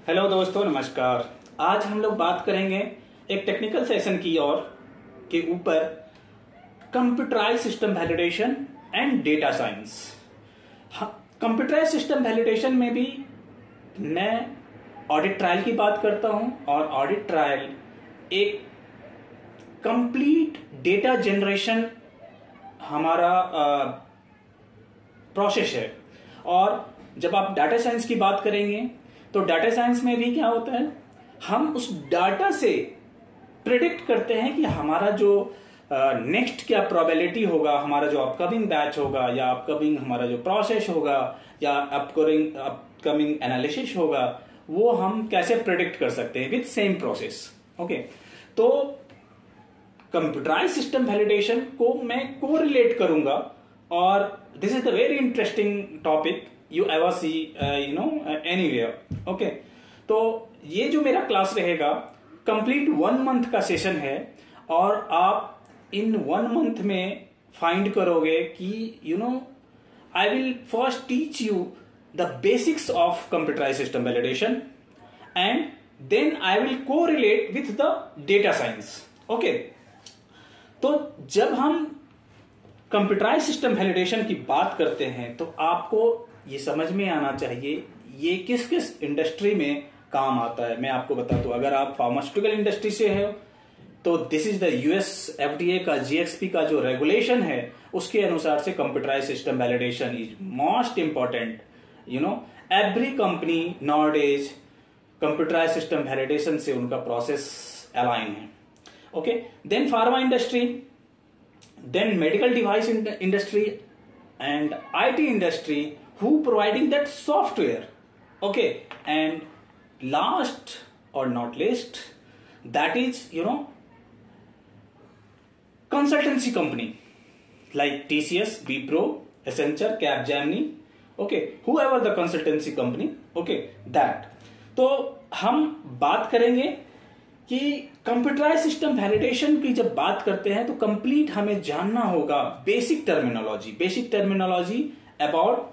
Hello दोस्तों, नमस्कार। आज हम लोग बात करेंगे एक टेक्निकल सेशन की और के ऊपर computerize system validation and data science. Computerize system validation में भी मैं ऑडिट ट्रायल की बात करता हूं और ऑडिट ट्रायल एक कंप्लीट डेटा जनरेशन हमारा प्रोसेस है। और जब आप डाटा साइंस की बात करेंगे तो डाटा साइंस में भी क्या होता है, हम उस डाटा से प्रिडिक्ट करते हैं कि हमारा जो नेक्स्ट क्या प्रोबेबिलिटी होगा, हमारा जो अपकमिंग बैच होगा या अपकमिंग हमारा जो प्रोसेस होगा या अपकमिंग एनालिसिस होगा, वो हम कैसे प्रिडिक्ट कर सकते हैं विद सेम प्रोसेस। ओके, तो कंप्यूटराइज सिस्टम वैलिडेशन को मैं कोरिलेट करूंगा और this is the very interesting topic you ever see anywhere। Okay, तो ये जो मेरा क्लास रहेगा कंप्लीट 1 मंथ का सेशन है और आप इन 1 मंथ में फाइंड करोगे कि I will first teach you the basics of computerize system validation and then I will correlate with the data science. Okay, तो जब हम कंप्यूटराइज सिस्टम वैलिडेशन की बात करते हैं तो आपको ये समझ में आना चाहिए ये किस किस इंडस्ट्री में काम आता है। मैं आपको बता दूं, अगर आप फार्मास्यूटिकल इंडस्ट्री से हो तो this is the US FDA का जीएक्सपी का जो रेगुलेशन है उसके अनुसार से computerize system validation is most important. Every company nowadays computerize system validation से उनका प्रोसेस अलाइन है। Okay, then pharma industry, then medical device industry and IT industry who providing that software। Okay, and last or not least, that is consultancy company like TCS, Wipro, Accenture, Capgemini। Okay, whoever the consultancy company। Okay, that। तो हम बात करेंगे कि computerise system validation की जब बात करते हैं तो कंप्लीट हमें जानना होगा basic terminology about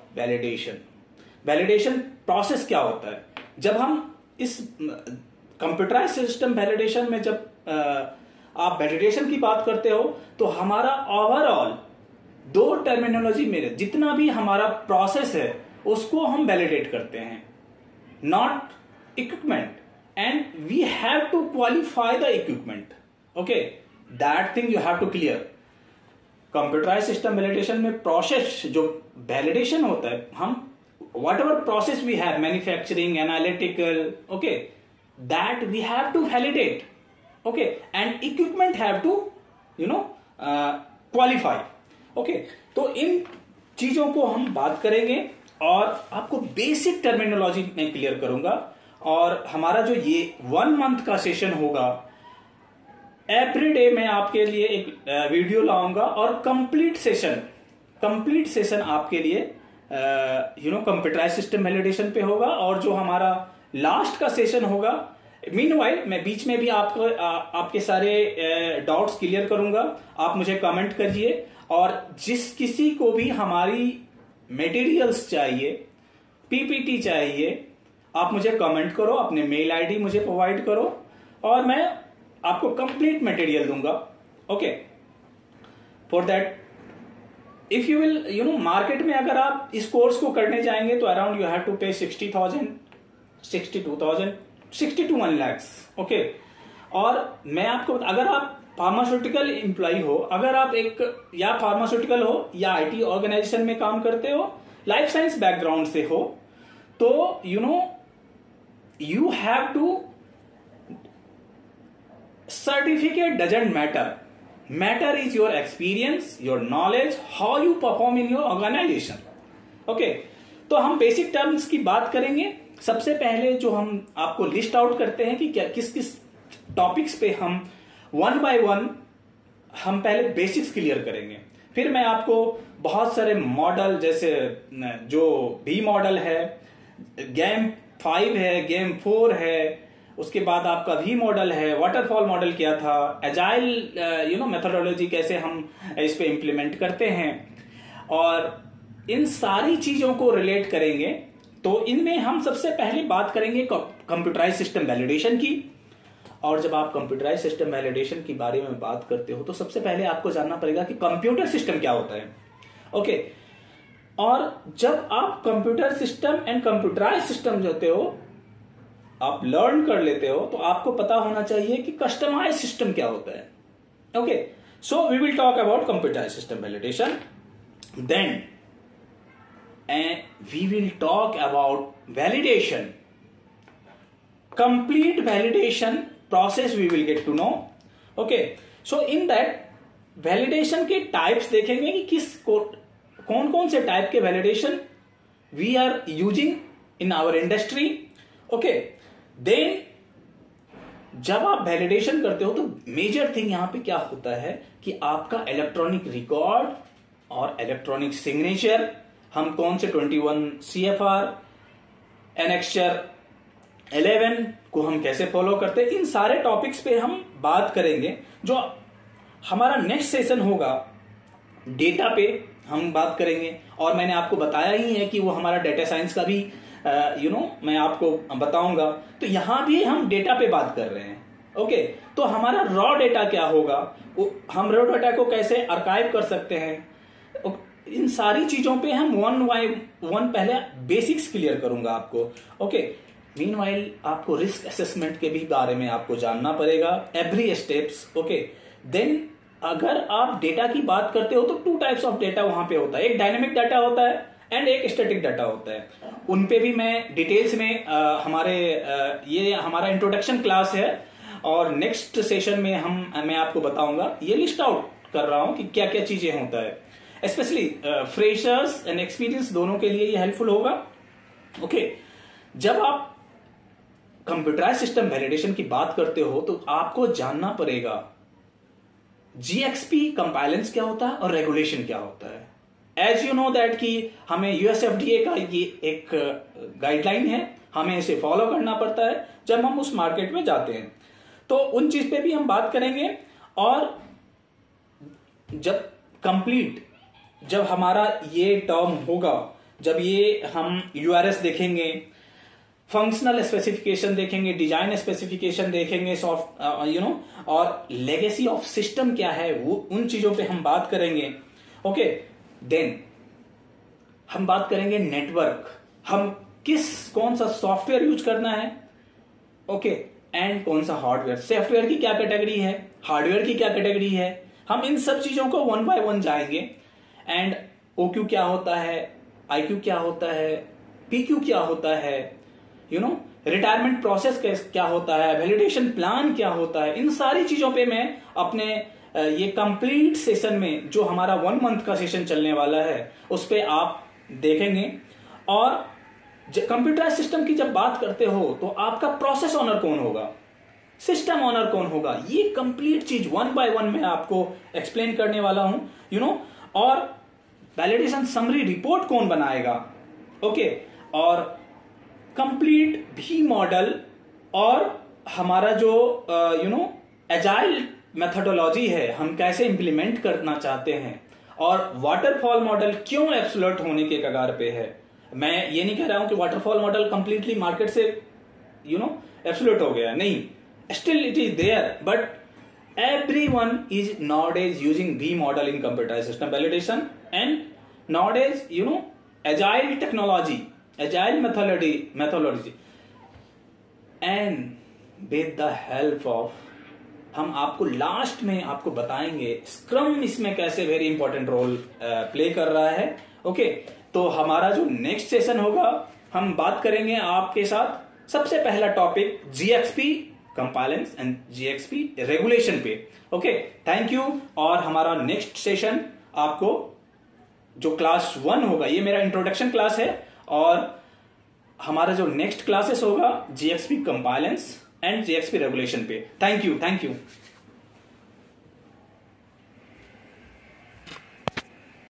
validation process क्या होता है। जब हम इस कंप्यूटराइज सिस्टम वैलिडेशन में जब आप वैलिडेशन की बात करते हो तो हमारा ओवरऑल 2 टर्मिनोलॉजी में जितना भी हमारा प्रोसेस है उसको हम वैलिडेट करते हैं, not equipment, and we have to qualify the equipment. Okay, that thing you have to clear. Computerize system validation में प्रोसेस जो वैलिडेशन होता है, हम whatever process we have, manufacturing, analytical, okay, that we have to validate. Okay, and equipment have to qualify. Okay, तो इन चीजों को हम बात करेंगे और आपको बेसिक टर्मिनोलॉजी में क्लियर करूंगा। और हमारा जो ये 1 मंथ का सेशन होगा, एवरी डे मैं आपके लिए एक वीडियो लाऊंगा और कंप्लीट सेशन आपके लिए कंप्यूटराइज सिस्टम वैलिडेशन पे होगा। और जो हमारा लास्ट का सेशन होगा, मीनवाइल मैं बीच में भी आपके सारे डाउट्स क्लियर करूंगा। आप मुझे कमेंट करिए और जिस किसी को भी हमारी मटेरियल्स चाहिए, पीपीटी चाहिए, आप मुझे कमेंट करो, अपने मेल आईडी मुझे प्रोवाइड करो और मैं आपको कंप्लीट मटेरियल दूंगा। Okay, for that if you will market में अगर आप इस कोर्स को करने जाएंगे तो अराउंड यू हैव टू पे 60,000, 62,000, 60 to 1 lakhs। ओके, और मैं आपको अगर आप फार्मास्यूटिकल एम्प्लॉय हो, अगर आप एक या फार्मास्यूटिकल हो या आईटी ऑर्गेनाइजेशन में काम करते हो, लाइफ साइंस बैकग्राउंड से हो, तो you have to certificate doesn't matter is your experience, your knowledge, how you perform in your organization। Okay, तो हम बेसिक टर्म्स की बात करेंगे। सबसे पहले जो हम आपको लिस्ट आउट करते हैं कि क्या किस किस टॉपिक्स पे हम 1 by 1 हम पहले बेसिक्स क्लियर करेंगे। फिर मैं आपको बहुत सारे मॉडल, जैसे जो भी मॉडल है, गेम 5 है, गेम 4 है, उसके बाद आपका वी मॉडल है, वाटरफॉल मॉडल क्या था, एजाइल मेथोडोलॉजी कैसे हम इस पे इंप्लीमेंट करते हैं, और इन सारी चीजों को रिलेट करेंगे तो इनमें हम सबसे पहले बात करेंगे कंप्यूटराइज सिस्टम वैलिडेशन की। और जब आप कंप्यूटराइज सिस्टम वैलिडेशन के बारे में बात करते हो तो सबसे पहले आपको जानना पड़ेगा कि कंप्यूटर सिस्टम क्या होता है। ओके, और जब आप computer system and computerize system जाते हो, आप लर्न कर लेते हो, तो आपको पता होना चाहिए कि कस्टमाइज सिस्टम क्या होता है। Okay, so we will talk about computerize system validation, then we will talk about validation, complete validation process we will get to know. Okay, so in that validation के types देखेंगे कि कौन कौन से type के validation we are using in our industry. Okay, then जब आप validation करते हो तो मेजर थिंग यहां पे क्या होता है कि आपका इलेक्ट्रॉनिक रिकॉर्ड और इलेक्ट्रॉनिक सिग्नेचर, हम कौन से 21 CFR एनेक्चर 11 को हम कैसे फॉलो करते हैं, इन सारे टॉपिक्स पे हम बात करेंगे। जो हमारा नेक्स्ट सेशन होगा डेटा पे हम बात करेंगे, और मैंने आपको बताया ही है कि वो हमारा डेटा साइंस का भी मैं आपको बताऊंगा। तो यहां भी हम डेटा पे बात कर रहे हैं। ओके, तो हमारा रॉ डेटा क्या होगा, हम रॉ डेटा को कैसे आर्काइव कर सकते हैं, इन सारी चीजों पे हम वन बाय वन पहले बेसिक्स क्लियर करूंगा आपको। ओके, मीनवाइल आपको रिस्क असेसमेंट के भी बारे में आपको जानना पड़ेगा, एवरी स्टेप्स। ओके, देन अगर आप डेटा की बात करते हो तो 2 टाइप्स ऑफ डेटा वहां पे होता है, एक डायनेमिक डाटा होता है एंड एक स्टैटिक डाटा होता है। उन पे भी मैं डिटेल्स में ये हमारा इंट्रोडक्शन क्लास है, और नेक्स्ट सेशन में मैं आपको बताऊंगा, ये लिस्ट आउट कर रहा हूं कि क्या क्या चीजें होता है। स्पेशली फ्रेशर्स एंड एक्सपीरियंस दोनों के लिए ये हेल्पफुल होगा। ओके, जब आप कंप्यूटराइज सिस्टम वैलिडेशन की बात करते हो तो आपको जानना पड़ेगा जीएक्सपी कंपाइलेंस क्या होता है और रेगुलेशन क्या होता है। एज यू नो दैट कि हमें यूएसएफडीए का ये एक गाइडलाइन है, हमें इसे फॉलो करना पड़ता है जब हम उस मार्केट में जाते हैं। तो उन चीज पे भी हम बात करेंगे। और जब हमारा ये टर्म होगा, जब ये हम यूआरएस देखेंगे, फंक्शनल स्पेसिफिकेशन देखेंगे, डिजाइन स्पेसिफिकेशन देखेंगे, और लेगेसी ऑफ सिस्टम क्या है, वो उन चीजों पे हम बात करेंगे। ओके, देन हम बात करेंगे नेटवर्क, हम कौन सा सॉफ्टवेयर यूज करना है। ओके, एंड कौन सा हार्डवेयर, सॉफ्टवेयर की क्या कैटेगरी है, हार्डवेयर की क्या कैटेगरी है, हम इन सब चीजों को वन बाय वन जाएंगे। एंड OQ क्या होता है, IQ क्या होता है, PQ क्या होता है, रिटायरमेंट प्रोसेस क्या होता है, वैलिडेशन प्लान क्या होता है, इन सारी चीजों पे मैं अपने ये कंप्लीट सेशन में, जो हमारा 1 मंथ का सेशन चलने वाला है, उस पे आप देखेंगे। और कंप्यूटराइज सिस्टम की जब बात करते हो तो आपका प्रोसेस ओनर कौन होगा, सिस्टम ओनर कौन होगा, ये कंप्लीट चीज 1 बाय 1 मैं आपको एक्सप्लेन करने वाला हूं। और वैलिडेशन समरी रिपोर्ट कौन बनाएगा। ओके, और कंप्लीट भी मॉडल, और हमारा जो एजाइल मेथोडोलॉजी है, हम कैसे इंप्लीमेंट करना चाहते हैं, और वाटरफॉल मॉडल क्यों एब्सोल्यूट होने के कगार पे है। मैं ये नहीं कह रहा हूं कि वाटरफॉल मॉडल कंप्लीटली मार्केट से एब्सोल्यूट हो गया, नहीं, still it is there, but everyone is nowadays using V model in computerized system validation, and nowadays agile technology, agile methodology, and with the help of, हम आपको last में आपको बताएंगे scrum इसमें कैसे वेरी इंपॉर्टेंट रोल प्ले कर रहा है। ओके, तो हमारा जो नेक्स्ट सेशन होगा, हम बात करेंगे आपके साथ सबसे पहला टॉपिक जीएक्सपी कंपाइलेंस एंड जीएक्सपी रेगुलेशन पे। Okay, thank you. और हमारा नेक्स्ट सेशन आपको जो क्लास 1 होगा, ये मेरा इंट्रोडक्शन क्लास है, और हमारा जो नेक्स्ट क्लासेस होगा जीएक्सपी कंपाइलेंस एंड जीएक्सपी रेगुलेशन पे। Thank you.